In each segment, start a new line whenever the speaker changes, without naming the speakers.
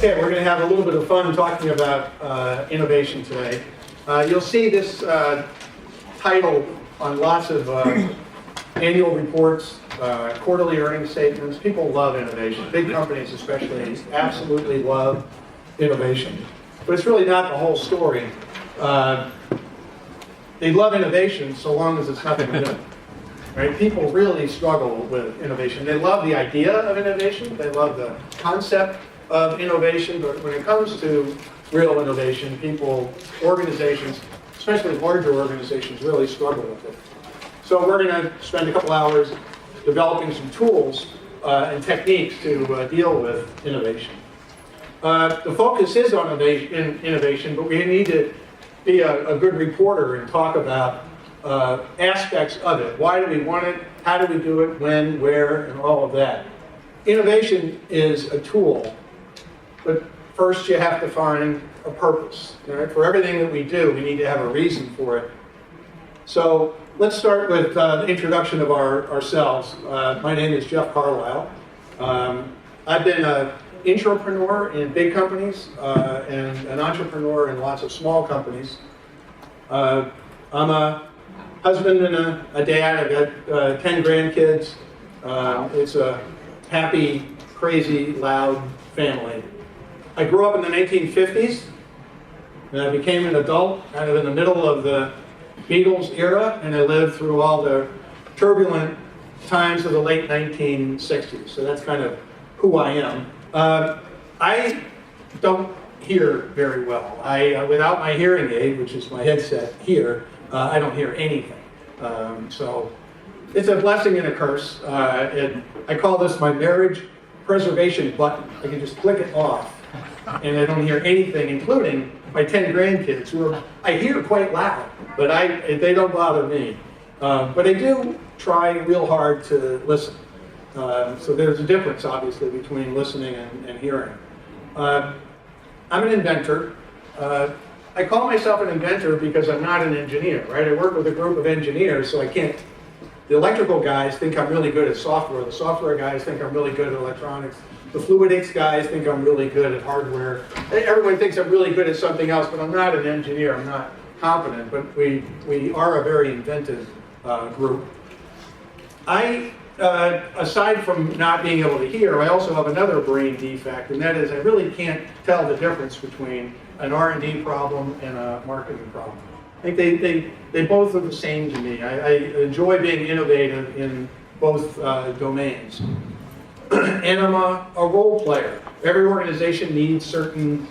Okay, we're going to have a little bit of fun talking about innovation today. You'll see this title on lots of annual reports, quarterly earnings statements. People love innovation. Big companies especially absolutely love innovation. But it's really not the whole story. They love innovation so long as it's nothing new. Right? People really struggle with innovation. They love the idea of innovation. They love the concept of innovation. But when it comes to real innovation, people, organizations, especially larger organizations, really struggle with it. So we're going to spend a couple hours developing some tools and techniques to deal with innovation. The focus is on innovation, but we need to be a good reporter and talk about aspects of it. Why do we want it? How do we do it? When, where, and all of that. Innovation is a tool, but first you have to find a purpose. Right? For everything that we do, we need to have a reason for it. So let's start with the introduction of ourselves. My name is Jeff Carlisle. I've been an intrapreneur in big companies and an entrepreneur in lots of small companies. I'm a husband and a dad. I've got 10 grandkids. It's a happy, crazy, loud family. I grew up in the 1950s, and I became an adult kind of in the middle of the Beatles era, and I lived through all the turbulent times of the late 1960s. So that's kind of who I am. I don't hear very well. Without my hearing aid, which is my headset here, I don't hear anything. So it's a blessing and a curse. And I call this my marriage preservation button. I can just click it off, and I don't hear anything, including my 10 grandkids, who I hear quite loud, but they don't bother me. But I do try real hard to listen. So there's a difference, obviously, between listening and hearing. I'm an inventor. I call myself an inventor because I'm not an engineer, right? I work with a group of engineers, so I can't. The electrical guys think I'm really good at software. The software guys think I'm really good at electronics. The fluidics guys think I'm really good at hardware. Everyone thinks I'm really good at something else, but I'm not an engineer. I'm not competent, but we are a very inventive group. Aside from not being able to hear, I also have another brain defect, and that is I really can't tell the difference between an R&D problem and a marketing problem. I think they both are the same to me. I enjoy being innovative in both domains. And I'm a role player. Every organization needs certain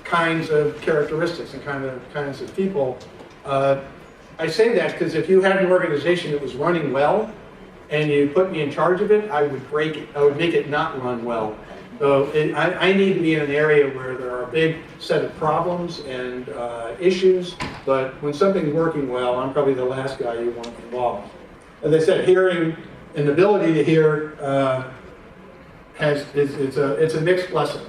kinds of characteristics and kinds of people. I say that because if you had an organization that was running well, and you put me in charge of it, I would break it. I would make it not run well. So I need to be in an area where there are a big set of problems and issues, but when something's working well, I'm probably the last guy you want involved. As I said, hearing and the ability to hear it's a mixed blessing.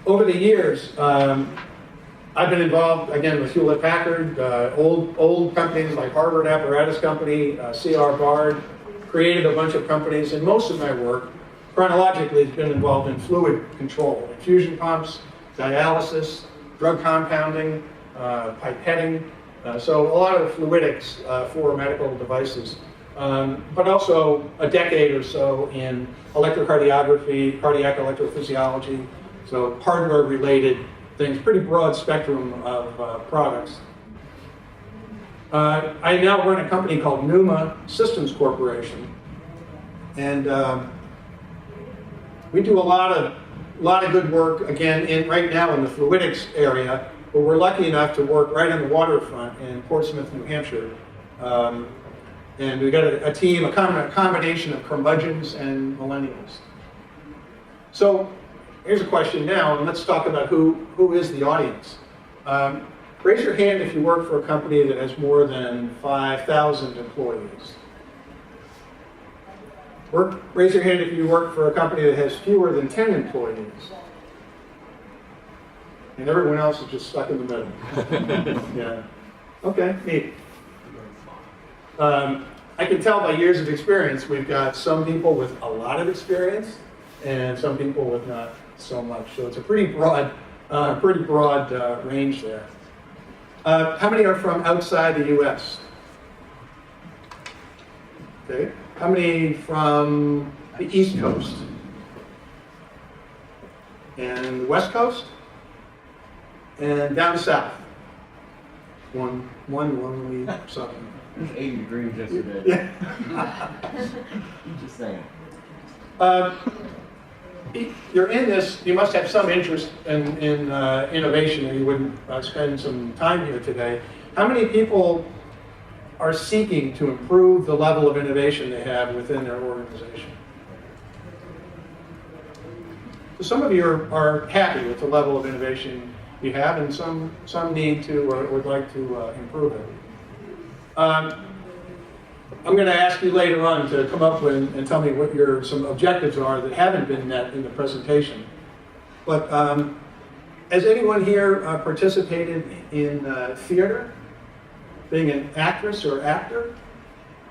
Over the years, I've been involved, again, with Hewlett-Packard, old companies like Harvard Apparatus Company, C.R. Bard, created a bunch of companies, and most of my work, chronologically, has been involved in fluid control, infusion pumps, dialysis, drug compounding, pipetting, so a lot of fluidics for medical devices, but also a decade or so in electrocardiography, cardiac electrophysiology, so hardware-related things, pretty broad spectrum of products. I now run a company called Pneuma Systems Corporation, and we do a lot of good work, again, right now in the fluidics area, but we're lucky enough to work right on the waterfront in Portsmouth, New Hampshire. And we've got a team, a combination of curmudgeons and millennials. So here's a question now, and let's talk about who is the audience. Raise your hand if you work for a company that has more than 5,000 employees. Raise your hand if you work for a company that has fewer than 10 employees. And everyone else is just stuck in the middle. Yeah. Okay, neat. I can tell by years of experience, we've got some people with a lot of experience, and some people with not so much. So it's a pretty broad range there. How many are from outside the U.S.? Okay. How many from the East Coast? And the West Coast? And down south? One lonely southern.
It was 80 degrees yesterday.
Yeah.
I'm just saying.
You're in this, you must have some interest in innovation, or you wouldn't spend some time here today. How many people are seeking to improve the level of innovation they have within their organization? So some of you are happy with the level of innovation you have, and some need to or would like to improve it. I'm going to ask you later on to come up with and tell me what some objectives are that haven't been met in the presentation. But has anyone here participated in theater? Being an actress or actor?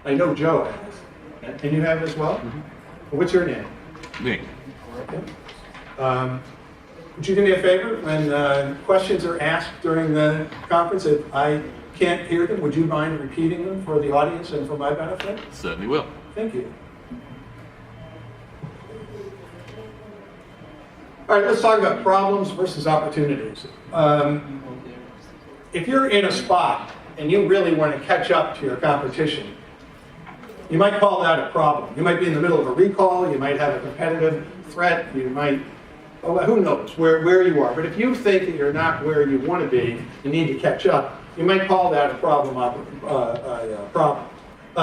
I know Joe has. And you have as well? Mm-hmm. What's your name?
Nick.
Okay. Would you do me a favor? When questions are asked during the conference, if I can't hear them, would you mind repeating them for the audience and for my benefit?
Certainly will.
Thank you. All right, let's talk about problems versus opportunities. If you're in a spot and you really want to catch up to your competition, you might call that a problem. You might be in the middle of a recall, you might have a competitive threat, you might, who knows where you are. But if you think that you're not where you want to be, you need to catch up, you might call that a problem.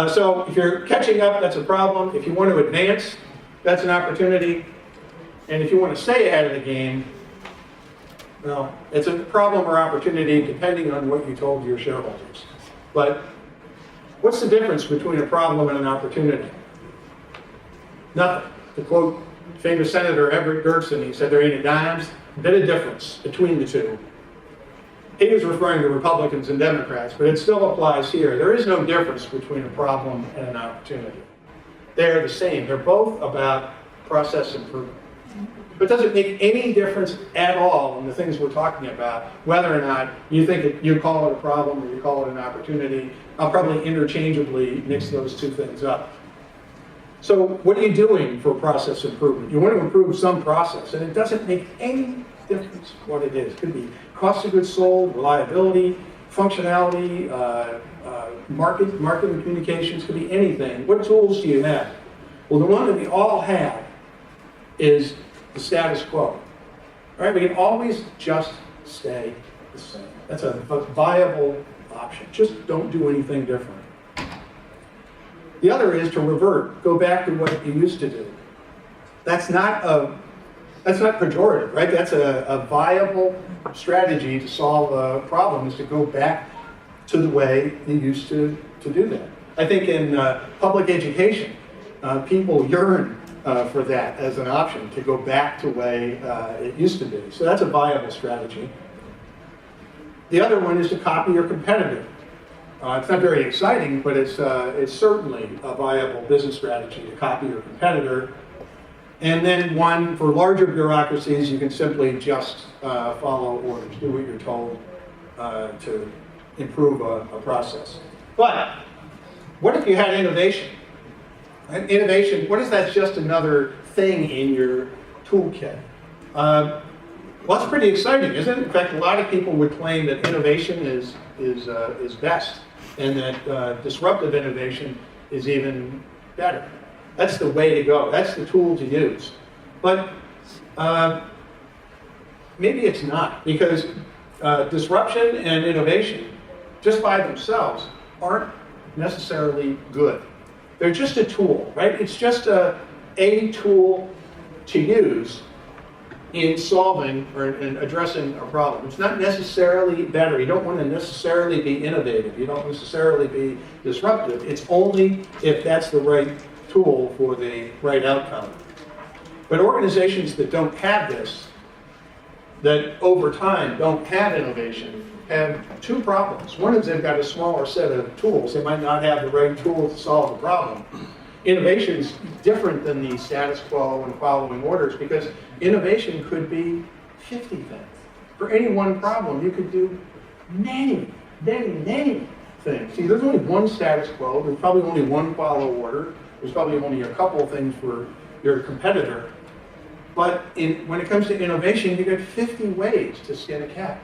So if you're catching up, that's a problem. If you want to advance, that's an opportunity. And if you want to stay ahead of the game, well, it's a problem or opportunity depending on what you told your shareholders. But what's the difference between a problem and an opportunity? Nothing. To quote famous Senator Everett Dirksen, he said there ain't a bit of difference between the two. He was referring to Republicans and Democrats, but it still applies here. There is no difference between a problem and an opportunity. They're the same. They're both about process improvement. But it doesn't make any difference at all in the things we're talking about, whether or not you think you call it a problem or you call it an opportunity. I'll probably interchangeably mix those two things up. So what are you doing for process improvement? You want to improve some process, and it doesn't make any difference what it is. It could be cost of goods sold, reliability, functionality, marketing communications, could be anything. What tools do you have? Well, the one that we all have is the status quo. All right, we can always just stay the same. That's a viable option. Just don't do anything different. The other is to revert, go back to what you used to do. That's not pejorative, right? That's a viable strategy to solve a problem, is to go back to the way you used to do that. I think in public education, people yearn for that as an option, to go back to the way it used to be. So that's a viable strategy. The other one is to copy your competitor. It's not very exciting, but it's certainly a viable business strategy to copy your competitor. And then one, for larger bureaucracies, you can simply just follow orders, do what you're told to improve a process. But what if you had innovation? Right? Innovation, what if that's just another thing in your toolkit? Well, that's pretty exciting, isn't it? In fact, a lot of people would claim that innovation is best, and that disruptive innovation is even better. That's the way to go. That's the tool to use. But maybe it's not, because disruption and innovation, just by themselves, aren't necessarily good. They're just a tool, right? It's just a tool to use in solving or in addressing a problem. It's not necessarily better. You don't want to necessarily be innovative. You don't necessarily be disruptive. It's only if that's the right tool for the right outcome. But organizations that don't have this, that over time don't have innovation, have two problems. One is they've got a smaller set of tools. They might not have the right tools to solve the problem. innovation is different than the status quo and following orders, because innovation could be 50 things. For any one problem, you could do many, many, many things. See, there's only one status quo, there's probably only one follow order, there's probably only a couple of things for your competitor. But when it comes to innovation, you get 50 ways to skin a cat.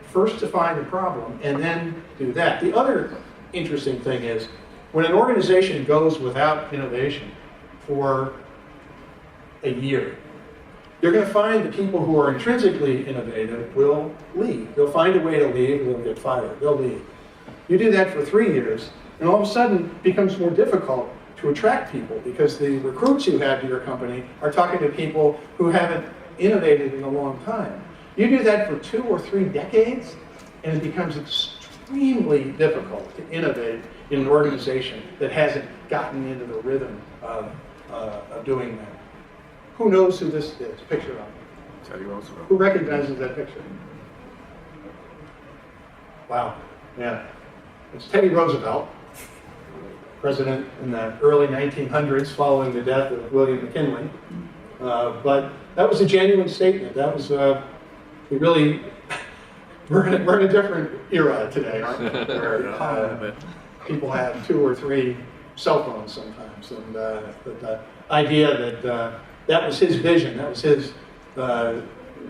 First to find the problem, and then do that. The other interesting thing is, when an organization goes without innovation for a year, you're going to find the people who are intrinsically innovative will leave. They'll find a way to leave, they'll get fired, they'll leave. You do that for 3 years, and all of a sudden it becomes more difficult to attract people, because the recruits you have to your company are talking to people who haven't innovated in a long time. You do that for 2 or 3 decades, and it becomes extremely difficult to innovate in an organization that hasn't gotten into the rhythm of doing that. Who knows who this is? Picture of.
Teddy Roosevelt.
Who recognizes that picture? Wow, yeah. It's Teddy Roosevelt, president in the early 1900s following the death of William McKinley. But that was a genuine statement. That was, we really, we're in a different era today, aren't we? Where people have 2 or 3 cell phones sometimes. And the idea that that was his vision, that was his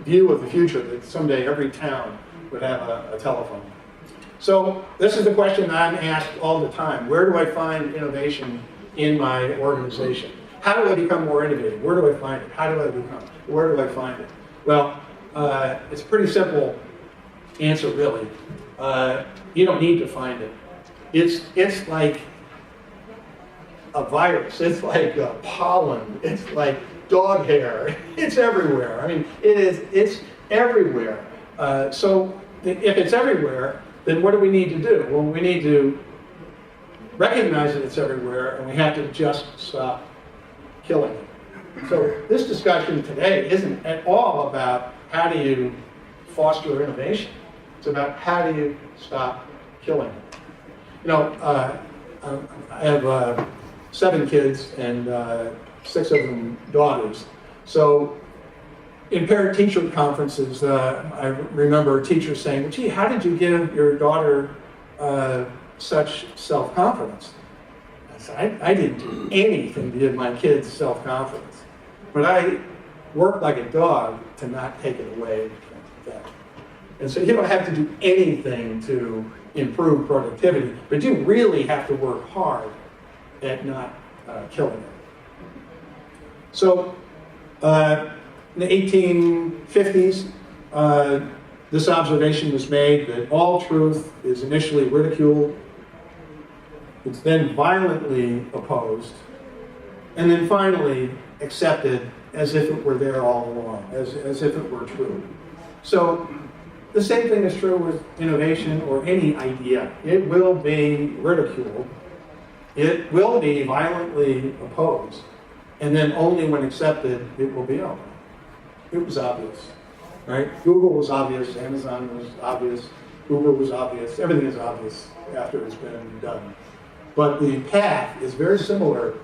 view of the future, that someday every town would have a telephone. So this is the question that I'm asked all the time. Where do I find innovation in my organization? How do I become more innovative? Where do I find it? How do I become? Where do I find it? Well, it's a pretty simple answer, really. You don't need to find it. It's like a virus. It's like pollen. It's like dog hair. It's everywhere. I mean, it's everywhere. So if it's everywhere, then what do we need to do? Well, we need to recognize that it's everywhere, and we have to just stop killing it. So this discussion today isn't at all about how do you foster innovation. It's about how do you stop killing it. You know, I have 7 kids and 6 of them daughters. So in parent-teacher conferences, I remember teachers saying, gee, how did you give your daughter such self-confidence? I said, I didn't do anything to give my kids self-confidence. But I worked like a dog to not take it away from them. And so you don't have to do anything to improve productivity, but you really have to work hard at not killing it. So in the 1850s, this observation was made that all truth is initially ridiculed, it's then violently opposed, and then finally accepted as if it were there all along, as if it were true. So the same thing is true with innovation or any idea. It will be ridiculed, it will be violently opposed, and then only when accepted, it will be over. It was obvious, right? Google was obvious, Amazon was obvious, Uber was obvious, everything is obvious after it's been done. But the path is very similar.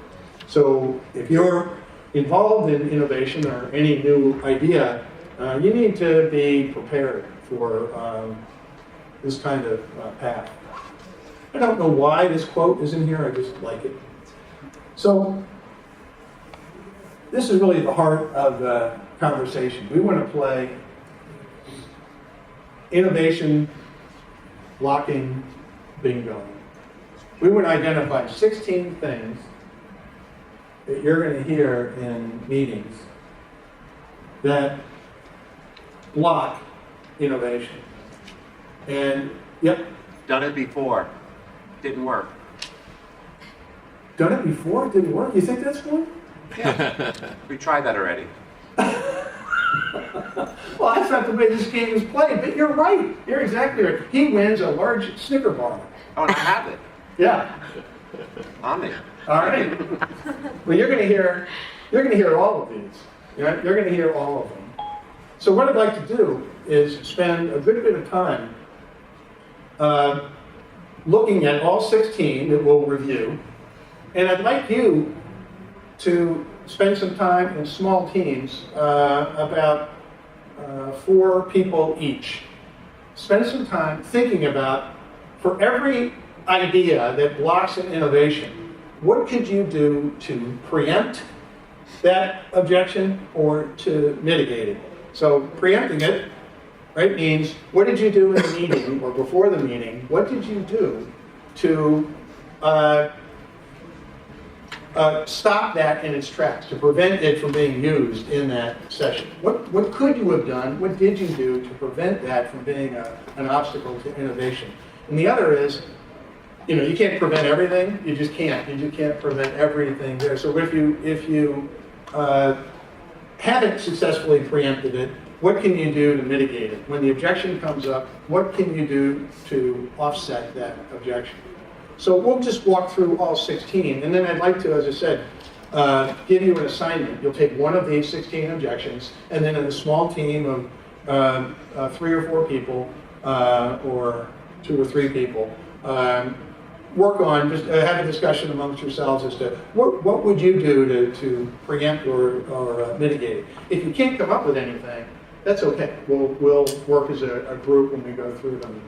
So if you're involved in innovation or any new idea, you need to be prepared for this kind of path. I don't know why this quote is in here, I just like it. So this is really the heart of the conversation. We want to play innovation blocking bingo. We want to identify 16 things that you're going to hear in meetings that block innovation. And, yep.
Done it before. Didn't work.
Done it before? It didn't work? You think that's one?
Yeah. We tried that already.
Well, that's not the way this game is played, but you're right. You're exactly right. He wins a large Snicker bar.
Oh, and I have it.
Yeah.
On me.
All right. Well, you're going to hear all of these. You're going to hear all of them. So what I'd like to do is spend a good bit of time looking at all 16 that we'll review, And I'd like you to spend some time in small teams, about 4 people each. Spend some time thinking about, for every idea that blocks an innovation, what could you do to preempt that objection or to mitigate it? So preempting it, right, means what did you do in the meeting or before the meeting? What did you do to stop that in its tracks, to prevent it from being used in that session? What could you have done? What did you do to prevent that from being an obstacle to innovation? And the other is, you can't prevent everything. You just can't. You can't prevent everything there. So if you haven't successfully preempted it, what can you do to mitigate it? When the objection comes up, what can you do to offset that objection? So we'll just walk through all 16, and then I'd like to, as I said, give you an assignment. You'll take one of these 16 objections, and then in a small team of 3 or 4 people, or 2 or 3 people, work on, just have a discussion amongst yourselves as to what would you do to preempt or mitigate it. If you can't come up with anything, that's okay. We'll work as a group when we go through them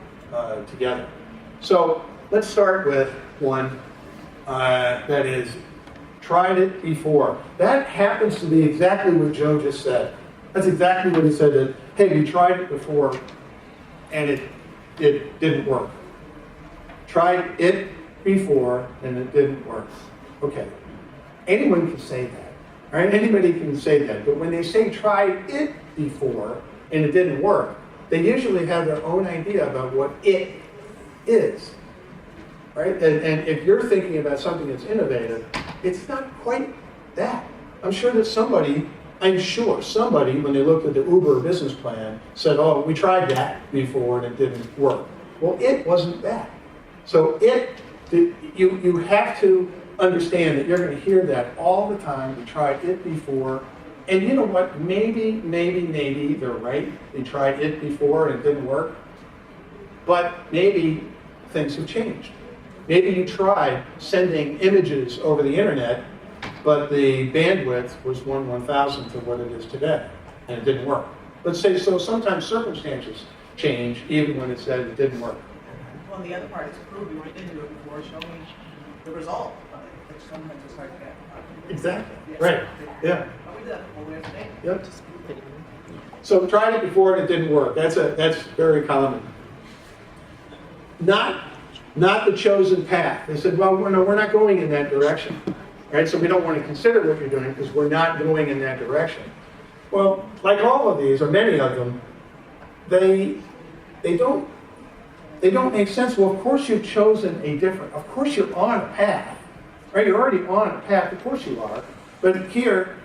together. So let's start with one that is tried it before. That happens to be exactly what Joe just said. That's exactly what he said, that, hey, we tried it before and it didn't work. Tried it before and it didn't work. Okay. Anyone can say that, right? Anybody can say that. But when they say tried it before and it didn't work, they usually have their own idea about what it is, right? And if you're thinking about something that's innovative, it's not quite that. I'm sure somebody, when they looked at the Uber business plan, said, oh, we tried that before and it didn't work. Well, it wasn't that. So you have to understand that you're going to hear that all the time. We tried it before. And you know what? Maybe they're right. They tried it before and it didn't work. But maybe things have changed. Maybe you tried sending images over the internet, but the bandwidth was 1/1000th of what it is today, and it didn't work. Let's say so. Sometimes circumstances change, even when it said it didn't work.
Well, the other part is proving what didn't do it before, showing the result of it, which sometimes is hard to get.
Exactly.
Yes.
Right. Yeah.
But we did that before, we have today.
Yep. So tried it before and it didn't work. That's very common. Not the chosen path. They said, well, no, we're not going in that direction. Right? So we don't want to consider what you're doing because we're not going in that direction. Well, like all of these, or many of them, they don't make sense. Well, of course you've chosen of course you're on a path. Right? You're already on a path, of course you are. But here,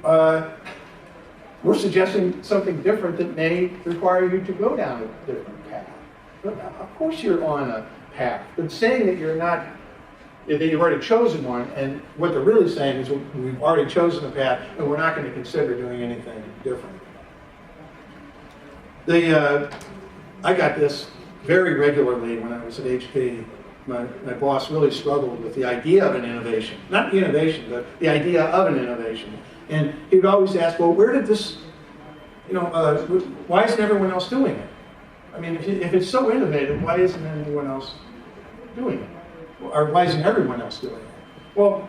we're suggesting something different that may require you to go down a different path. But of course you're on a path. But saying that you're not, that you've already chosen one, and what they're really saying is we've already chosen a path and we're not going to consider doing anything different. I got this very regularly when I was at HP. My boss really struggled with the idea of an innovation. Not the innovation, but the idea of an innovation. And he would always ask, well, where did this, why isn't everyone else doing it? I mean, if it's so innovative, why isn't anyone else doing it? Or why isn't everyone else doing it? Well,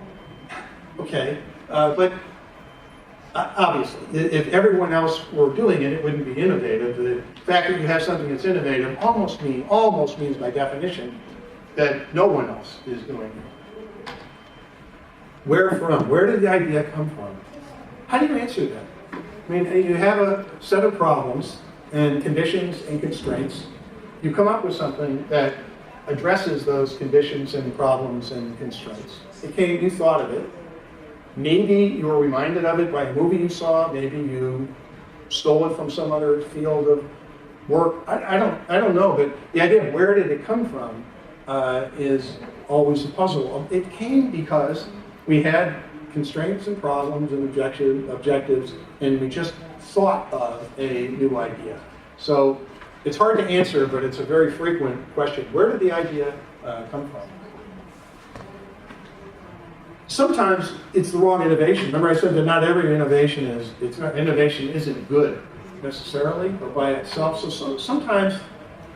okay, but obviously, if everyone else were doing it, it wouldn't be innovative. The fact that you have something that's innovative almost means by definition that no one else is doing it. Where from? Where did the idea come from? How do you answer that? I mean, you have a set of problems and conditions and constraints. You come up with something that addresses those conditions and problems and constraints. You thought of it. Maybe you were reminded of it by a movie you saw. Maybe you stole it from some other field of work. I don't know, but the idea of where did it come from is always a puzzle. It came because we had constraints and problems and objectives, and we just thought of a new idea. So it's hard to answer, but it's a very frequent question. Where did the idea come from? sometimes it's the wrong innovation. Remember I said that not every innovation innovation isn't good necessarily or by itself. So sometimes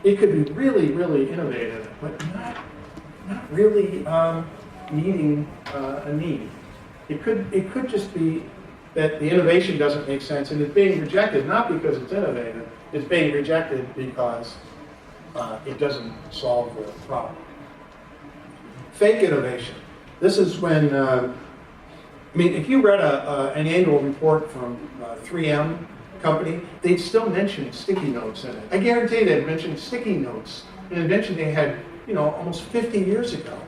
it could be really, really innovative, but not really meeting a need. It could just be that the innovation doesn't make sense and it's being rejected not because it's innovative, it's being rejected because it doesn't solve the problem. Fake innovation. This is when, if you read an annual report from 3M company, they'd still mention sticky notes in it. I guarantee they'd mention sticky notes, an invention they had, almost 50 years ago.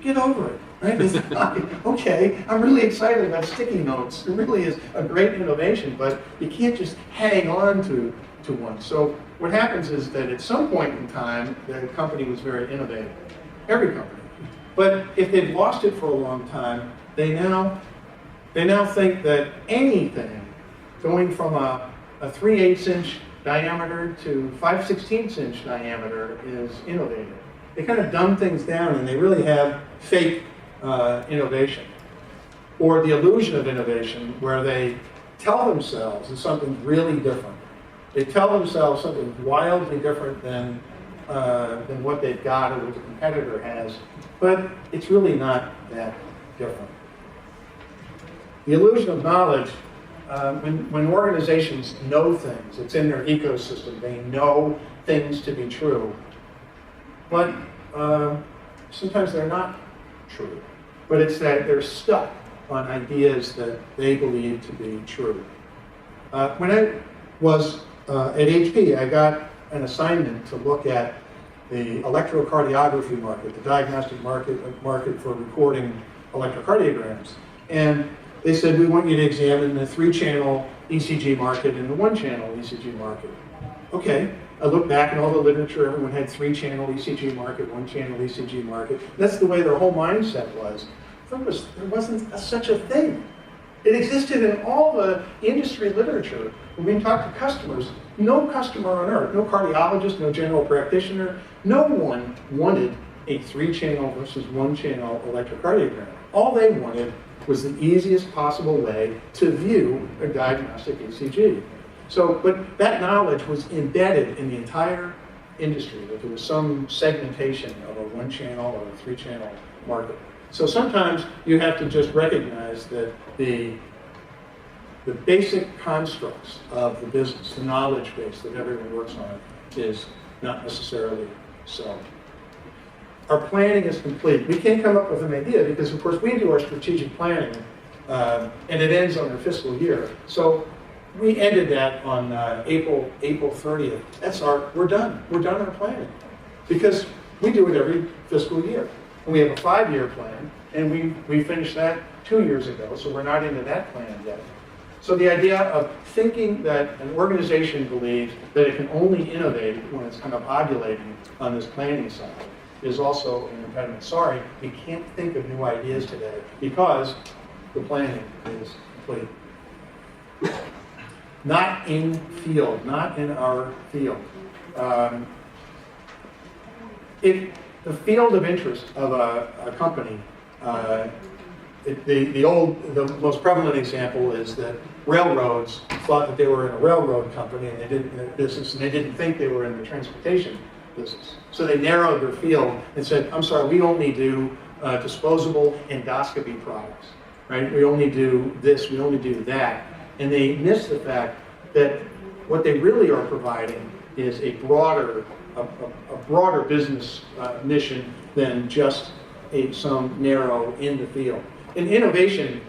Get over it, right? It's like, okay, I'm really excited about sticky notes. It really is a great innovation, but you can't just hang on to one. So what happens is that at some point in time, the company was very innovative. Every company. But if they've lost it for a long time, they now think that anything going from a 3/8 inch diameter to 5/16 inch diameter is innovative. They kind of dumb things down and they really have fake innovation. Or the illusion of innovation where they tell themselves that something's really different. They tell themselves something wildly different than what they've got or what the competitor has, but it's really not that different. The illusion of knowledge, when organizations know things, it's in their ecosystem, they know things to be true, but sometimes they're not true. But it's that they're stuck on ideas that they believe to be true. When I was at HP, I got an assignment to look at the electrocardiography market, the diagnostic market for recording electrocardiograms. And they said, we want you to examine the 3-channel ECG market and the 1-channel ECG market. Okay, I looked back at all the literature, everyone had 3-channel ECG market, 1-channel ECG market. That's the way their whole mindset was. There wasn't such a thing. It existed in all the industry literature. When we talk to customers, no customer on earth, no cardiologist, no general practitioner, no one wanted a 3-channel versus 1-channel electrocardiogram. All they wanted was the easiest possible way to view a diagnostic ECG. So, but that knowledge was embedded in the entire industry, that there was some segmentation of a 1-channel or a 3-channel market. So sometimes you have to just recognize that the basic constructs of the business, the knowledge base that everyone works on, is not necessarily so. Our planning is complete. We can't come up with an idea because, of course, we do our strategic planning, and it ends on our fiscal year. So we ended that on April 30th. We're done. We're done our planning because we do it every fiscal year. And we have a 5-year plan, and we finished that 2 years ago, so we're not into that plan yet. So the idea of thinking that an organization believes that it can only innovate when it's kind of ovulating on this planning side is also an impediment. Sorry, we can't think of new ideas today because the planning is complete. Not in field, not in our field. The field of interest of a company, the most prevalent example is that railroads thought that they were in a railroad company and they didn't think they were in the transportation business. So they narrowed their field and said, I'm sorry, we only do disposable endoscopy products, right? We only do this, we only do that. And they missed the fact that what they really are providing is a broader business mission than just some narrow in the field. And innovation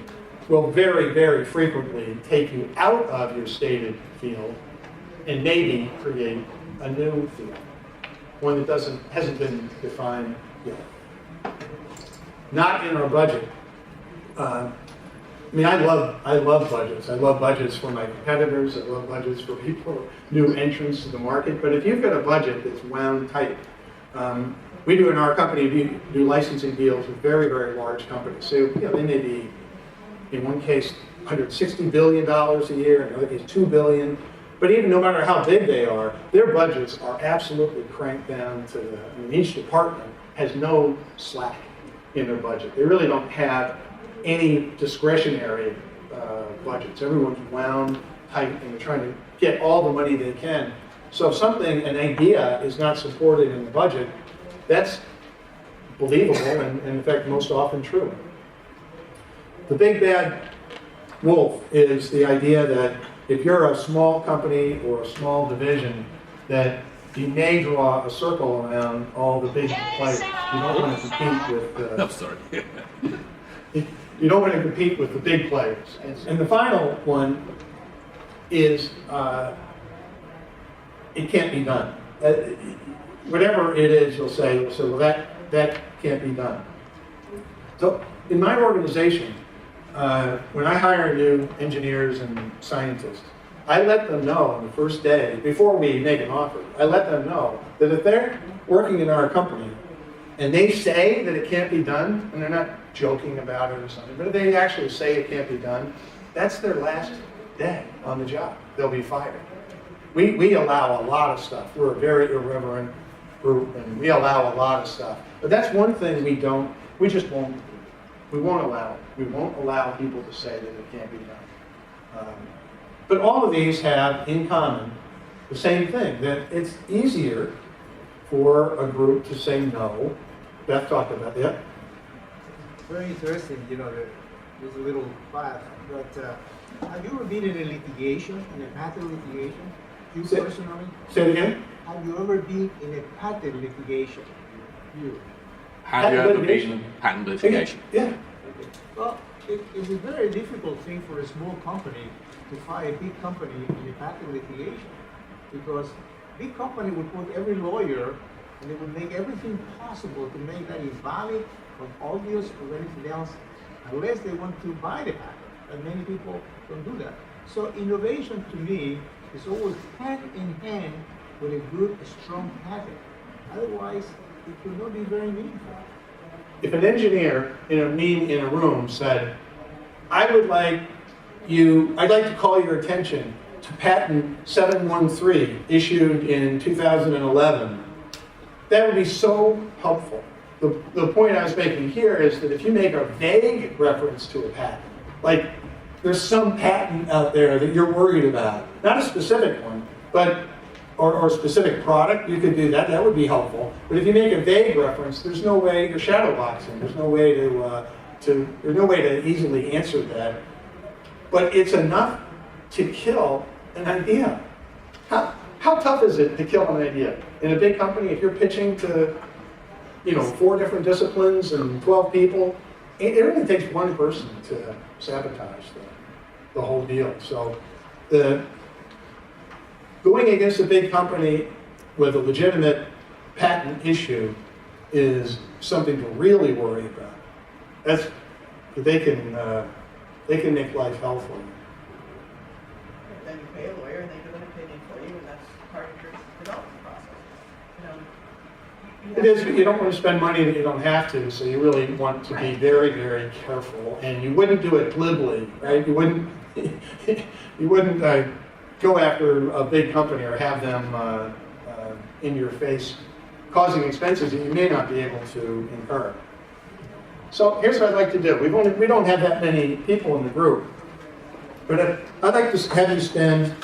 will very, very frequently take you out of your stated field and maybe create a new field, one that hasn't been defined yet. Not in our budget. I love budgets. I love budgets for my competitors. I love budgets for people, new entrants to the market. But if you've got a budget that's wound tight, we do in our company, we do licensing deals with very, very large companies. So they may be, in one case, $160 billion a year, in another case, $2 billion. But even no matter how big they are, their budgets are absolutely cranked down to each department has no slack. in their budget. They really don't have any discretionary budgets. Everyone's wound tight and they're trying to get all the money they can. So if something, an idea, is not supported in the budget, that's believable and in fact most often true. The big bad wolf is the idea that if you're a small company or a small division, that you may draw a circle around all the big players. You don't want to compete with
I'm sorry.
you don't want to compete with the big players. And the final one is it can't be done. Whatever it is, you'll say, well, that can't be done. So in my organization, when I hire new engineers and scientists, I let them know on the first day, before we make an offer, I let them know that if they're working in our company and they say that it can't be done, and they're not joking about it or something, but if they actually say it can't be done, that's their last day on the job. They'll be fired. We allow a lot of stuff. We're a very irreverent group, and we allow a lot of stuff. But that's one thing we won't allow it. We won't allow people to say that it can't be done. But all of these have in common the same thing, that it's easier for a group to say no. Beth talked about that.
Very interesting, there's a little class, but have you ever been in a litigation, in a patent litigation? You personally?
Say it again?
Have you ever been in a patent litigation? You?
Have you ever been
litigation?
in patent litigation?
Yeah.
Well, it's a very difficult thing for a small company to fight a big company in a patent litigation, because big company would put every lawyer and they would make everything possible to make that invalid or obvious or anything else, unless they want to buy the patent. And many people don't do that. So innovation to me is always hand in hand with a good, strong patent. Otherwise, it could not be very meaningful.
If an engineer in a room said, I'd like to call your attention to patent 713 issued in 2011, that would be so helpful. The point I was making here is that if you make a vague reference to a patent, like there's some patent out there that you're worried about, not a specific one, but or specific product, you could do that. That would be helpful. But if you make a vague reference, there's no way you're shadow boxing. There's no way to easily answer that. But it's enough to kill an idea. How tough is it to kill an idea? In a big company, if you're pitching to 4 different disciplines and 12 people, it only takes one person to sabotage the whole deal. So going against a big company with a legitimate patent issue is something to really worry about. They can make life hell for you.
Then you pay a lawyer and they give an opinion for you, and that's part of your development process.
It is, but you don't want to spend money that you don't have to, so you really want to be very, very careful. And you wouldn't do it glibly, right? You wouldn't go after a big company or have them in your face causing expenses that you may not be able to incur. So here's what I'd like to do. We don't have that many people in the group, but I'd like to have you spend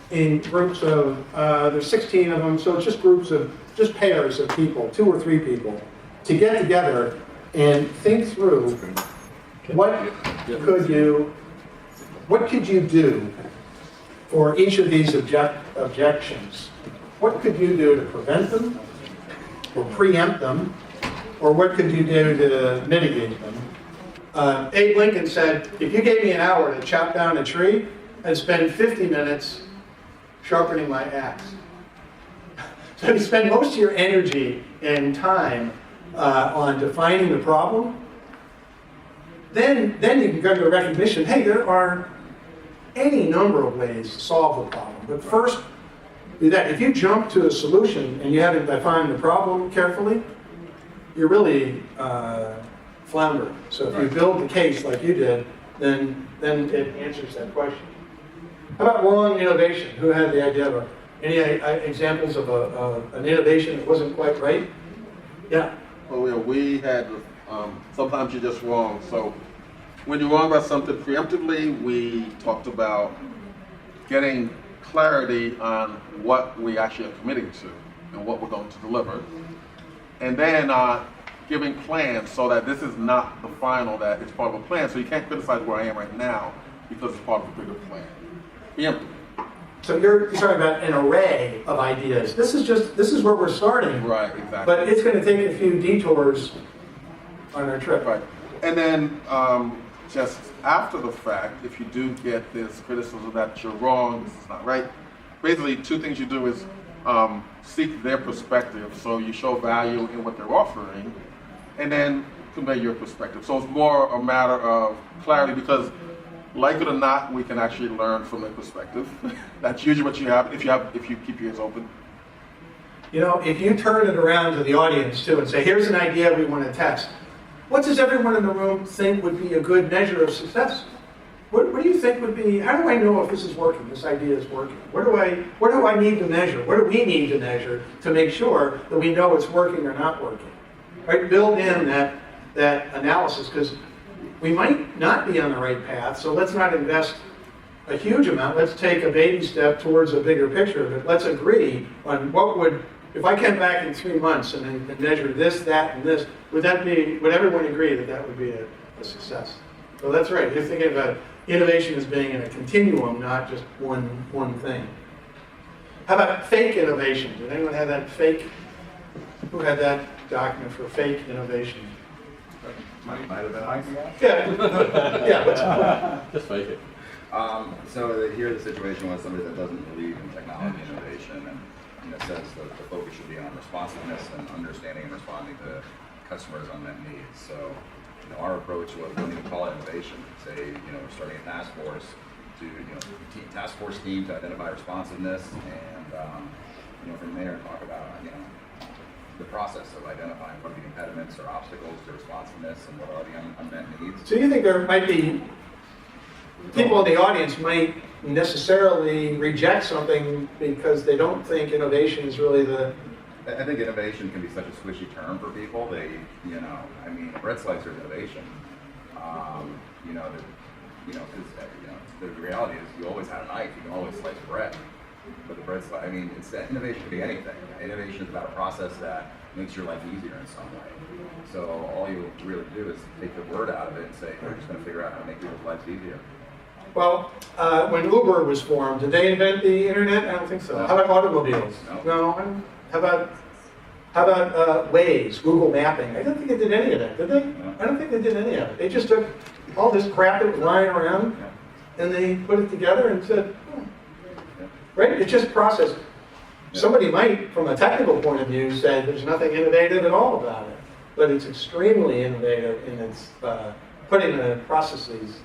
in groups of, there's 16 of them, so it's just pairs of people, 2 or 3 people, to get together and think through what could you do for each of these objections. What could you do to prevent them, or preempt them, or what could you do to mitigate them? Abe Lincoln said, if you gave me an hour to chop down a tree, I'd spend 50 minutes sharpening my axe. So you spend most of your energy and time on defining the problem, then you can come to a recognition, hey, there are any number of ways to solve the problem. But first, do that. If you jump to a solution and you haven't defined the problem carefully, you're really floundering. So if you build the case like you did, then it answers that question. How about wrong innovation? Who had the idea of any examples of an innovation that wasn't quite right? Yeah.
Well, we had Sometimes you're just wrong. So when you're wrong about something preemptively, we talked about getting clarity on what we actually are committing to and what we're going to deliver. And then giving plans so that this is not the final, that it's part of a plan. So you can't criticize where I am right now because it's part of a bigger plan. Preemptively.
So you're talking about an array of ideas. This is where we're starting.
Right, exactly.
But it's going to take a few detours on our trip.
Right. And then just after the fact, if you do get this criticism that you're wrong, this is not right, basically two things you do is seek their perspective. So you show value in what they're offering and then convey your perspective. So it's more a matter of clarity because like it or not, we can actually learn from their perspective. That's usually what you have if you keep your ears open.
You know, if you turn it around to the audience too and say, here's an idea we want to test, what does everyone in the room think would be a good measure of success? What do you think would be, how do I know if this is working, this idea is working? What do I need to measure? What do we need to measure to make sure that we know it's working or not working? Right? Build in that analysis because we might not be on the right path, so let's not invest a huge amount. Let's take a baby step towards a bigger picture, but let's agree on what would, if I came back in 3 months and measured this, that, and this, would everyone agree that that would be a success? So that's right, you're thinking about innovation as being in a continuum, not just one thing. How about fake innovation? Did anyone have that fake? Who had that document for fake innovation?
Might have been I.
Yeah.
Just fake it.
So here the situation was somebody that doesn't believe in technology innovation and in a sense the focus should be on responsiveness and understanding and responding to customers' unmet needs. So our approach was, we don't even call it innovation. Say, we're starting a task force to, task force team to identify responsiveness and, from there talk about, the process of identifying what are the impediments or obstacles to responsiveness and what are the unmet needs.
So you think there might be people in the audience might necessarily reject something because they don't think innovation is really the...
I think innovation can be such a squishy term for people. They, bread slicer is innovation. The reality is you always had a knife, you can always slice bread. But the bread slice, innovation can be anything. Innovation is about a process that makes your life easier in some way. So all you really do is take the word out of it and say, we're just going to figure out how to make people's lives easier.
Well, when Uber was formed, did they invent the internet? I don't think so.
No.
How about automobiles?
No.
How about Waze, Google Mapping? I don't think they did any of that, did they?
No.
I don't think they did any of it. They just took all this crap that was lying around and they put it together and said, right? It's just process. Somebody might, from a technical point of view, say there's nothing innovative at all about it, but it's extremely innovative in its putting the processes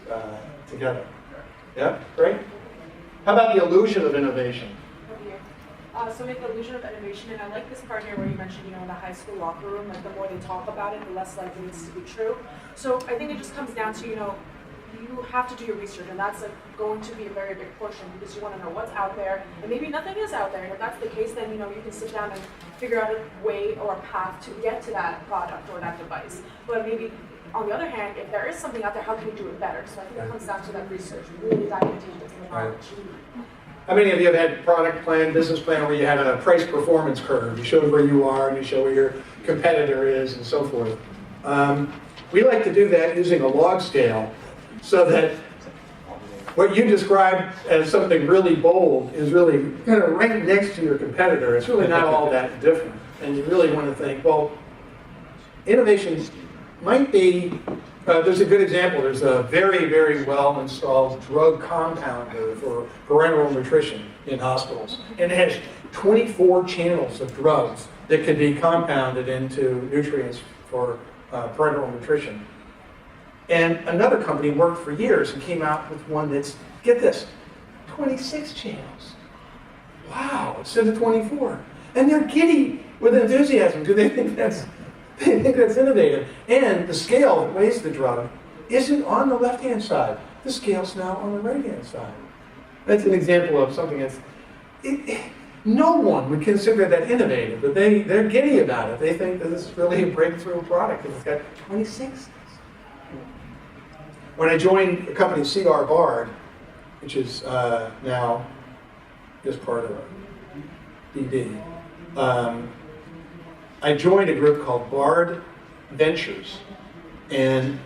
together. Yeah, great. How about the illusion of innovation?
So make the illusion of innovation, and I like this part here where you mentioned, in the high school locker room, like the more they talk about it, the less likely it's to be true. So I think it just comes down to, you have to do your research, and that's going to be a very big portion because you want to know what's out there, and maybe nothing is out there. And if that's the case, then you can sit down and figure out a way or a path to get to that product or that device. But maybe on the other hand, if there is something out there, how can you do it better? So I think it comes down to that research, really diving deep into the knowledge.
How many of you have had product plan, business plan, where you had a price performance curve? You showed where you are and you show where your competitor is and so forth. We like to do that using a log scale so that what you described as something really bold is really right next to your competitor. It's really not all that different. And you really want to think, well, innovation might be, there's a good example. There's a very, very well installed drug compounder for parenteral nutrition in hospitals. And it has 24 channels of drugs that could be compounded into nutrients for parenteral nutrition. And another company worked for years and came out with one that's, get this, 26 channels. Wow, instead of 24. And they're giddy with enthusiasm because they think that's innovative. And the scale that weighs the drug isn't on the left-hand side. The scale's now on the right-hand side. That's an example of something that's... no one would consider that innovative, but they're giddy about it. They think that this is really a breakthrough product because it's got 26. When I joined the company C.R. Bard, which is now just part of BD, I joined a group called Bard Ventures, and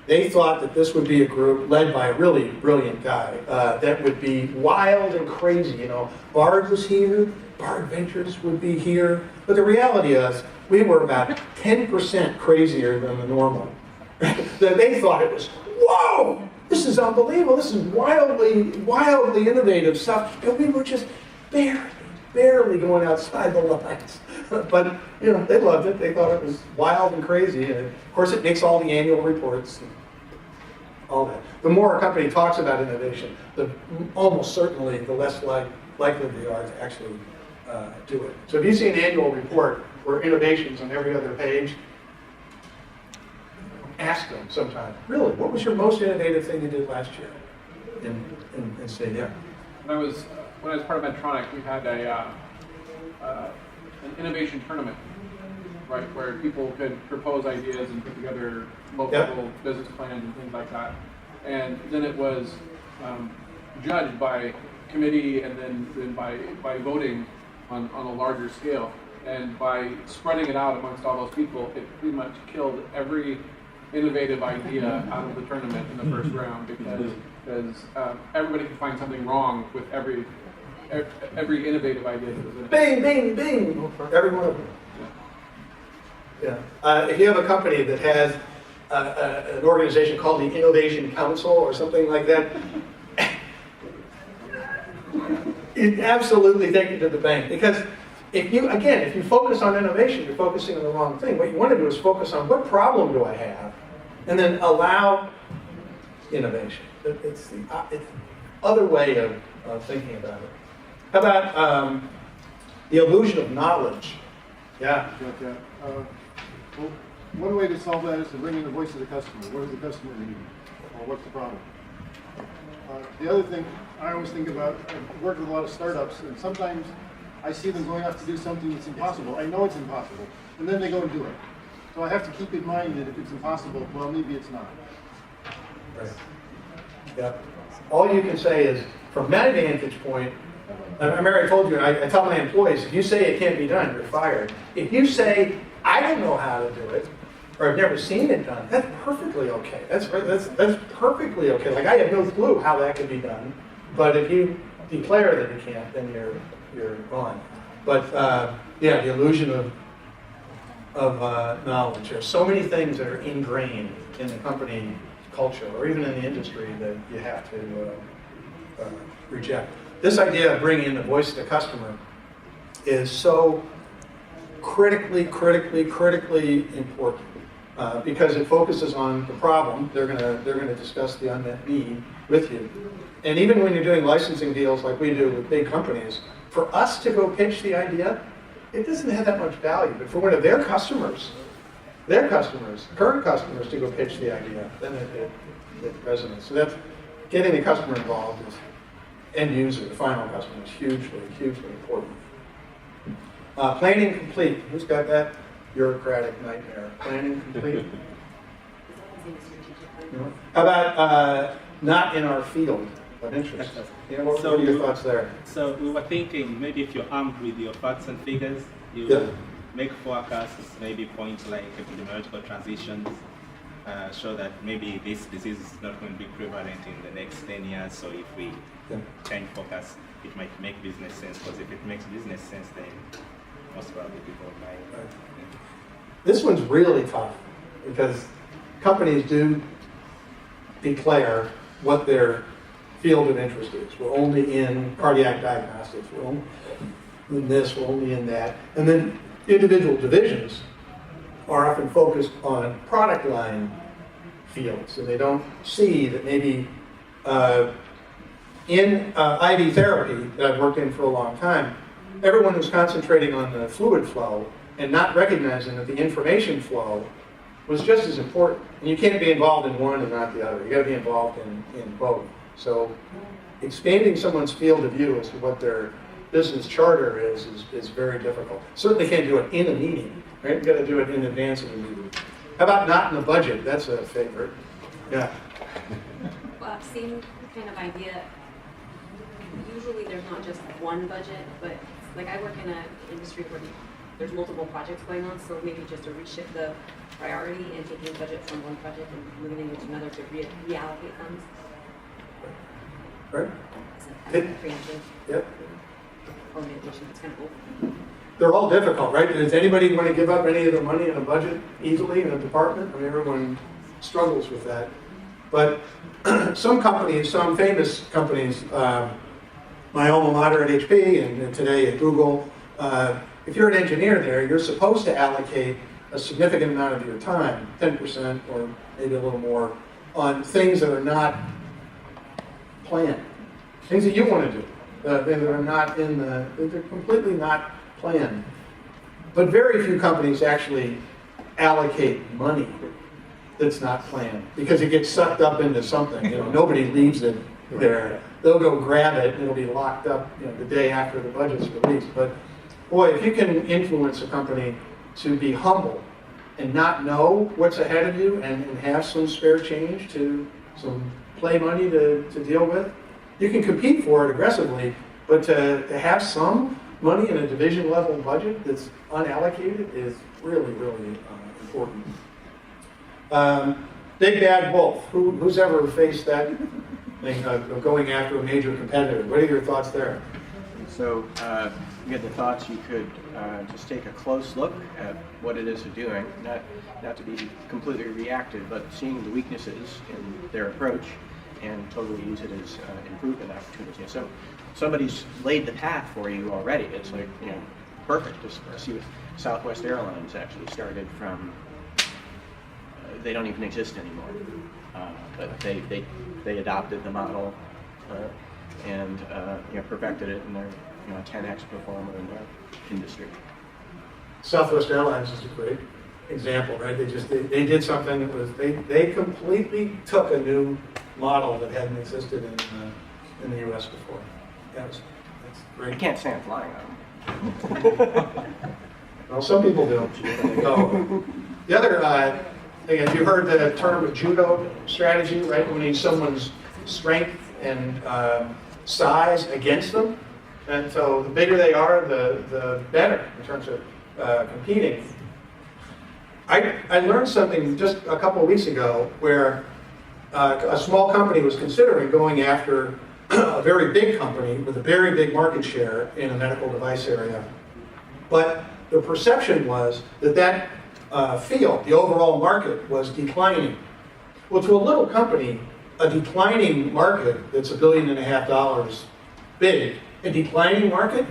they thought that this would be a group led by a really brilliant guy that would be wild and crazy. You know, Bard was here, Bard Ventures would be here, but the reality is we were about 10% crazier than the normal. They thought it was, whoa, this is unbelievable, this is wildly innovative stuff, and we were just barely going outside the lines. But, you know, they loved it. They thought it was wild and crazy. And of course, it makes all the annual reports and all that. The more a company talks about innovation, almost certainly the less likely they are to actually do it. So if you see an annual report where innovation's on every other page, ask them sometime, really, what was your most innovative thing you did last year? And say, yeah.
When I was part of Medtronic, we had an innovation tournament, right, where people could propose ideas and put together local business plans and things like that. And then it was judged by committee and then by voting on a larger scale. And by spreading it out amongst all those people, it pretty much killed every innovative idea out of the tournament in the first round because everybody could find something wrong with every innovative idea that was in it.
Bing, bing, bing, every one of them. Yeah. If you have a company that has an organization called the Innovation Council or something like that, you absolutely take it to the bank. Because if you focus on innovation, you're focusing on the wrong thing. What you want to do is focus on what problem do I have, and then allow innovation. It's the other way of thinking about it. How about the illusion of knowledge? Yeah.
Well, one way to solve that is to bring in the voice of the customer. What does the customer need? Or what's the problem? The other thing I always think about, I've worked with a lot of startups, and sometimes I see them going off to do something that's impossible. I know it's impossible, and then they go and do it. So I have to keep in mind that if it's impossible, well, maybe it's not.
Right. Yeah. All you can say is, from my vantage point, I already told you, and I tell my employees, if you say it can't be done, you're fired. If you say, I don't know how to do it, or I've never seen it done, that's perfectly okay. That's perfectly okay. Like, I have no clue how that can be done, but if you declare that you can't, then you're gone. But yeah, the illusion of knowledge. There's so many things that are ingrained in the company culture, or even in the industry, that you have to reject. This idea of bringing in the voice of the customer is so critically important because it focuses on the problem. They're gonna discuss the unmet need with you, and even when you're doing licensing deals like we do with big companies, for us to go pitch the idea, it doesn't have that much value. But for one of their customers, current customers, to go pitch the idea, then it resonates. So that's getting the customer involved. Is end user, the final customer, is hugely important. Planning complete. Who's got that bureaucratic nightmare? Planning complete. How about not in our field of interest? Yeah, what are your thoughts there?
So we were thinking maybe if you're armed with your facts and figures, you make forecasts, maybe point like epidemiological transitions, show that maybe this disease is not going to be prevalent in the next 10 years. So if we change focus, it might make business sense, because if it makes business sense, then most probably people will buy it.
Right. This one's really tough because companies do declare what their field of interest is. We're only in cardiac diagnostics, we're only in this, we're only in that. And then individual divisions are often focused on product line fields, and they don't see that maybe in IV therapy that I've worked in for a long time, everyone who's concentrating on the fluid flow and not recognizing that the information flow was just as important. And you can't be involved in one and not the other. You got to be involved in both. So expanding someone's field of view as to what their business charter is very difficult. Certainly can't do it in a meeting, right? You've got to do it in advance of a meeting. How about not in the budget? That's a favorite. Yeah.
Well, same kind of idea. Usually there's not just one budget, but like I work in an industry where there's multiple projects going on, so maybe just to reshift the priority and taking budget from one project and moving it into another to reallocate funds.
Right.
Preemptive.
Yep.
Or mitigation, it's kind of open.
They're all difficult, right? Does anybody want to give up any of the money in a budget easily in a department? I mean, everyone struggles with that. But some companies, some famous companies, my alma mater at HP and today at Google, if you're an engineer there, you're supposed to allocate a significant amount of your time, 10% or maybe a little more, on things that are not planned. Things that you want to do, that are not in the, they're completely not planned. But very few companies actually allocate money that's not planned because it gets sucked up into something. You know, nobody leaves it there. They'll go grab it and it'll be locked up, you know, the day after the budget's released. But boy, if you can influence a company to be humble and not know what's ahead of you and have some spare change to some play money to deal with, you can compete for it aggressively, but to have some money in a division level budget that's unallocated is really, really important. Big bad wolf. Who's ever faced that thing of going after a major competitor? What are your thoughts there?
So you get the thoughts you could just take a close look at what it is they're doing, not to be completely reactive, but seeing the weaknesses in their approach and totally use it as improvement opportunity. So somebody's laid the path for you already. It's like, you know, perfect. Just see what Southwest Airlines actually started from. They don't even exist anymore, but they adopted the model and you know, perfected it, and they're, you know, a 10x performer in their industry.
Southwest Airlines is a great example, right? They did something that was they completely took a new model that hadn't existed in the U.S. before. Yeah, that's great.
I can't stand flying on them.
Well, some people do. No. The other thing is, you heard the term judo strategy, right? We need someone's strength and size against them, and so the bigger they are, the better in terms of competing. I learned something just a couple of weeks ago where a small company was considering going after a very big company with a very big market share in a medical device area. But the perception was that field, the overall market, was declining. Well, to a little company, a declining market that's $1.5 billion big, a declining market,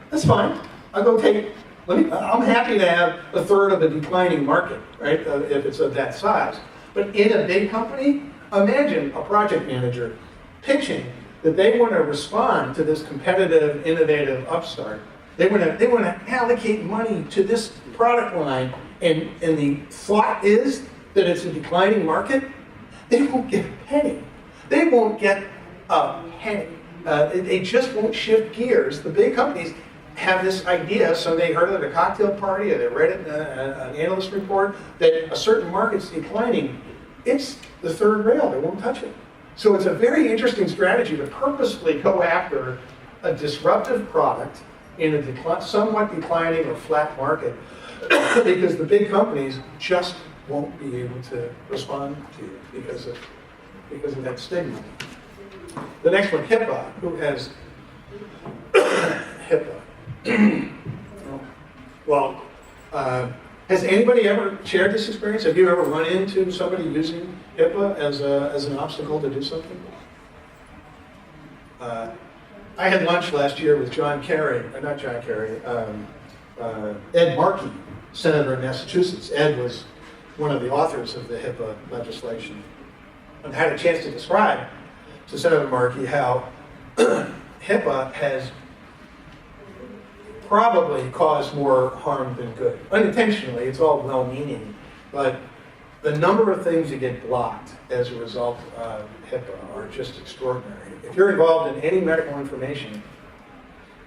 that's fine. I'll go take, I'm happy to have a third of a declining market, right, if it's of that size. But in a big company, imagine a project manager pitching that they want to respond to this competitive, innovative upstart. They want to allocate money to this product line, and the thought is that it's a declining market. They won't get a penny. They won't get a penny. They just won't shift gears. The big companies have this idea, so they heard it at a cocktail party, or they read it in an analyst report, that a certain market's declining. It's the third rail. They won't touch it. So it's a very interesting strategy to purposefully go after a disruptive product in a somewhat declining or flat market because the big companies just won't be able to respond to you because of that stigma. The next one, HIPAA. Who has HIPAA? Well, has anybody ever shared this experience? Have you ever run into somebody using HIPAA as an obstacle to do something? I had lunch last year with Ed Markey, senator in Massachusetts. Ed was one of the authors of the HIPAA legislation. And I had a chance to describe to Senator Markey how HIPAA has probably caused more harm than good. Unintentionally, it's all well-meaning, but the number of things that get blocked as a result of HIPAA are just extraordinary. If you're involved in any medical information,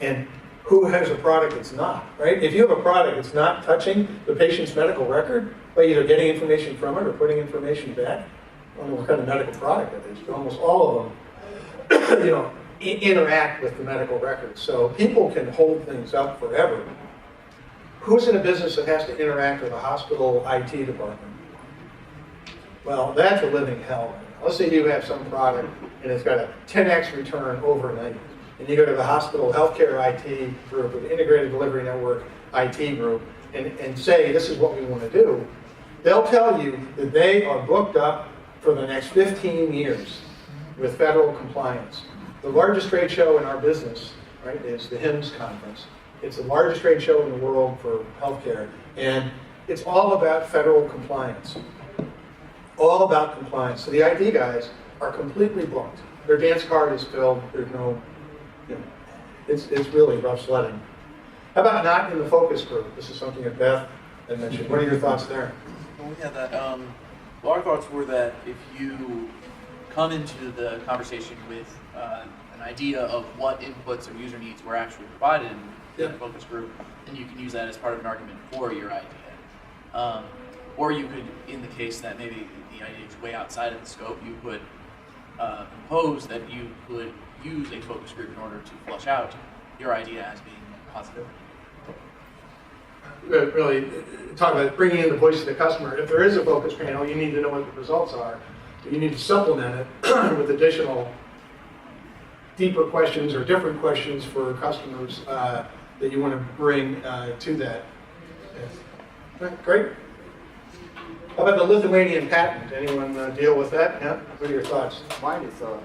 and who has a product that's not, right? If you have a product that's not touching the patient's medical record, by either getting information from it or putting information back, I don't know what kind of medical product it is, but almost all of them, interact with the medical record. So people can hold things up forever. Who's in a business that has to interact with a hospital IT department? Well, that's a living hell. Let's say you have some product and it's got a 10x return overnight. And you go to the hospital healthcare IT group or the integrated delivery network IT group and say, this is what we want to do. They'll tell you that they are booked up for the next 15 years with federal compliance. The largest trade show in our business, right, is the HIMSS conference. It's the largest trade show in the world for healthcare, and it's all about federal compliance. All about compliance. So the IT guys are completely booked. Their dance card is filled. There's no, it's really rough sledding. How about not in the focus group? This is something that Beth had mentioned. What are your thoughts there?
Well, yeah, that. Well, our thoughts were that if you come into the conversation with an idea of what inputs or user needs were actually provided in the focus group, then you can use that as part of an argument for your idea. Or you could, in the case that maybe the idea is way outside of the scope, you could propose that you could use a focus group in order to flush out your idea as being a possibility.
Really talk about bringing in the voice of the customer. If there is a focus panel, you need to know what the results are. You need to supplement it with additional deeper questions or different questions for customers that you want to bring to that. Great. How about the Lithuanian patent? Anyone deal with that? Yeah? What are your thoughts?
My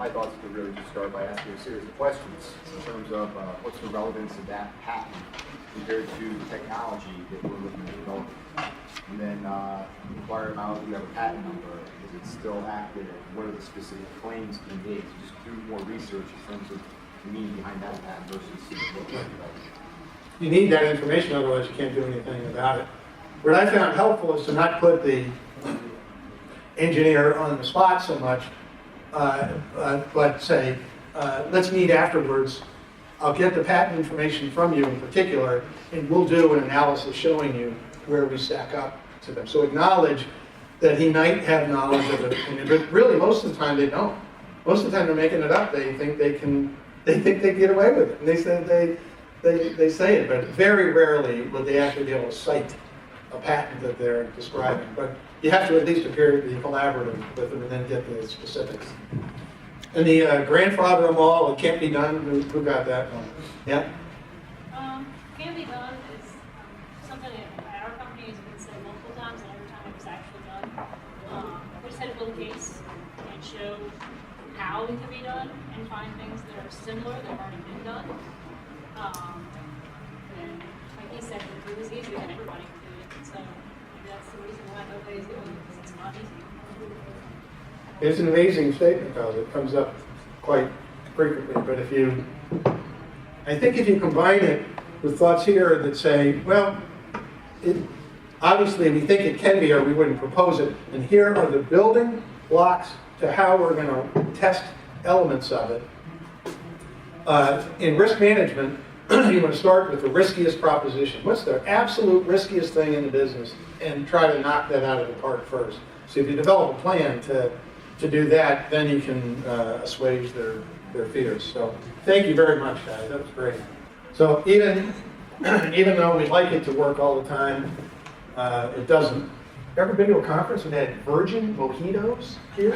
thoughts would really just start by asking a series of questions in terms of what's the relevance of that patent compared to the technology that we're looking to develop. And then inquire about, do you have a patent number? Is it still active? What are the specific claims being made? So just do more research in terms of the meaning behind that patent versus what we're developing.
You need that information, otherwise you can't do anything about it. What I found helpful is to not put the engineer on the spot so much, but say, let's meet afterwards. I'll get the patent information from you in particular, and we'll do an analysis showing you where we stack up to them. So acknowledge that he might have knowledge of it, but really most of the time they don't. Most of the time they're making it up. They think they get away with it, and they say it, but very rarely would they actually be able to cite a patent that they're describing. But you have to at least appear to be collaborative with them and then get the specifics. And the grandfather them all, it can't be done. Who got that one? Yeah?
Can be done is something at our company has been said multiple times, and every time it was actually done. We just had to build a case and show how it can be done and find things that are similar that have already been done. And like he said, if it was easy, then everybody could do it. So maybe that's the reason why nobody's doing it, because it's not easy.
It's an amazing statement, though. It comes up quite frequently. But I think if you combine it with thoughts here that say, well, obviously we think it can be, or we wouldn't propose it. And here are the building blocks to how we're going to test elements of it. In risk management, you want to start with the riskiest proposition. What's the absolute riskiest thing in the business? And try to knock that out of the park first. So if you develop a plan to do that, then you can assuage their fears. So thank you very much, guys. That was great. So even though we like it to work all the time, it doesn't. Ever been to a conference and had virgin mojitos here?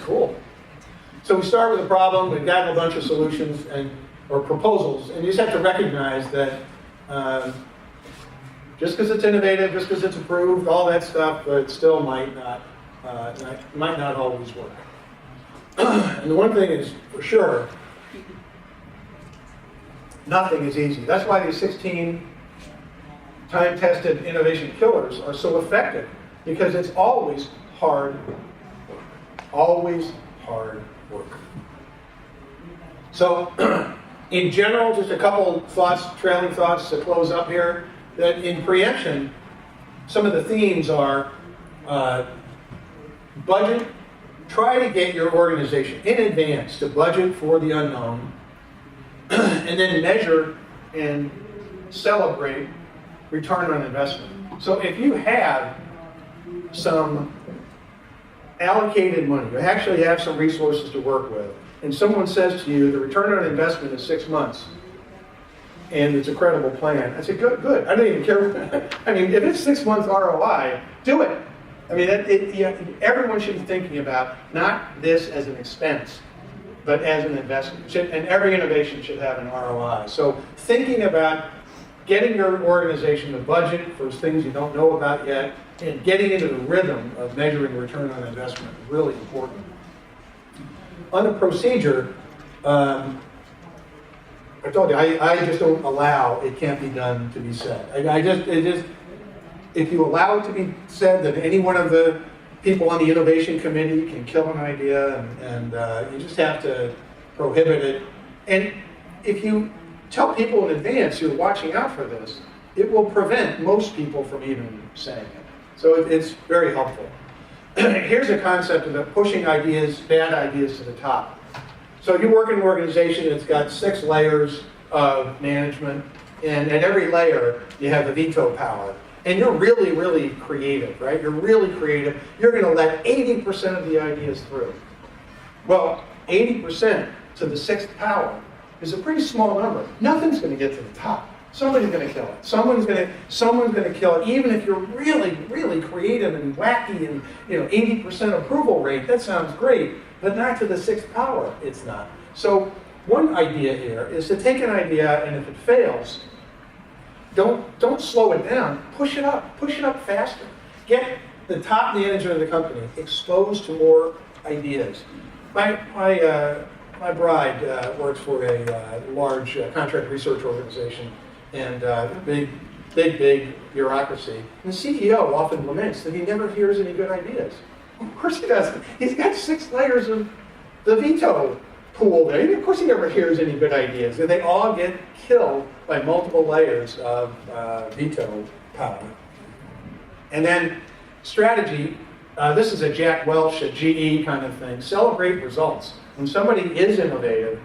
Cool. So we start with a problem. We've gotten a bunch of solutions or proposals, and you just have to recognize that just because it's innovative, just because it's approved, all that stuff, but it still might not always work. And the one thing is for sure, nothing is easy. That's why these 16 time-tested innovation killers are so effective, because it's always hard work. Always hard work. So, in general, just a couple trailing thoughts to close up here, that in preemption, some of the themes are budget. Try to get your organization in advance to budget for the unknown. and then measure and celebrate return on investment. So if you have some allocated money, you actually have some resources to work with, and someone says to you, the return on investment is 6 months, and it's a credible plan, I say, good, good. I don't even care. I mean, if it's 6 months ROI, do it. I mean, everyone should be thinking about not this as an expense, but as an investment. And every innovation should have an ROI. So thinking about getting your organization to budget for things you don't know about yet, and getting into the rhythm of measuring return on investment is really important. On the procedure, I told you, I just don't allow it can't be done to be said. If you allow it to be said, then any one of the people on the innovation committee can kill an idea, and you just have to prohibit it. And if you tell people in advance you're watching out for this, it will prevent most people from even saying it. So it's very helpful. Here's a concept of pushing ideas, bad ideas to the top. So you work in an organization that's got 6 layers of management, and at every layer you have the veto power. And you're really, really creative, right? You're really creative. You're going to let 80% of the ideas through. Well, 80% to the 6th power is a pretty small number. Nothing's going to get to the top. Somebody's going to kill it. Someone's going to kill it. Even if you're really, really creative and wacky and 80% approval rate, that sounds great, but not to the 6th power. It's not. So one idea here is to take an idea, and if it fails, don't slow it down. Push it up. Push it up faster. Get the top management of the company exposed to more ideas. My bride works for a large contract research organization, and big bureaucracy. And the CEO often laments that he never hears any good ideas. Of course he doesn't. He's got 6 layers of the veto pool there. Of course he never hears any good ideas. And they all get killed by multiple layers of veto power. And then strategy, this is a Jack Welch at GE kind of thing. Celebrate results. When somebody is innovative,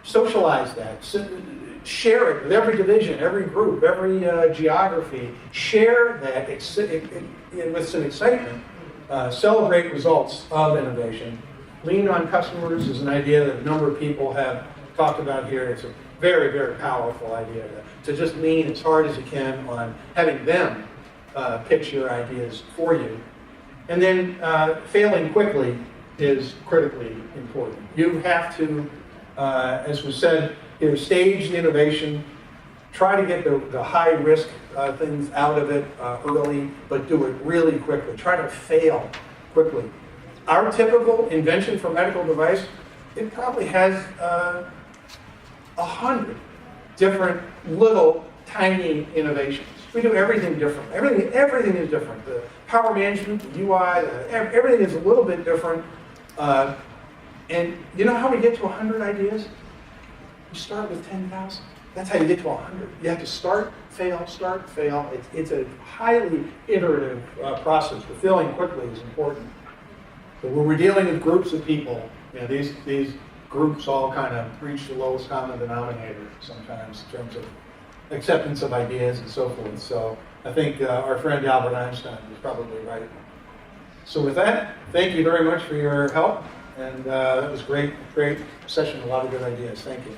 socialize that. Share it with every division, every group, every geography. Share that with some excitement. Celebrate results of innovation. Lean on customers is an idea that a number of people have talked about here. It's a very, very powerful idea to just lean as hard as you can on having them pitch your ideas for you. And then failing quickly is critically important. You have to, as was said, stage the innovation, try to get the high-risk things out of it early, but do it really quickly. Try to fail quickly. Our typical invention for medical device, it probably has 100 different little tiny innovations. We do everything different. Everything is different. The power management, the UI, everything is a little bit different. And you know how we get to 100 ideas? You start with 10,000. That's how you get to 100. You have to start, fail. It's a highly iterative process. But failing quickly is important. But when we're dealing with groups of people, these groups all kind of reach the lowest common denominator sometimes in terms of acceptance of ideas and so forth. So I think our friend Albert Einstein was probably right. So with that, thank you very much for your help. And that was great session, a lot of good ideas. Thank you.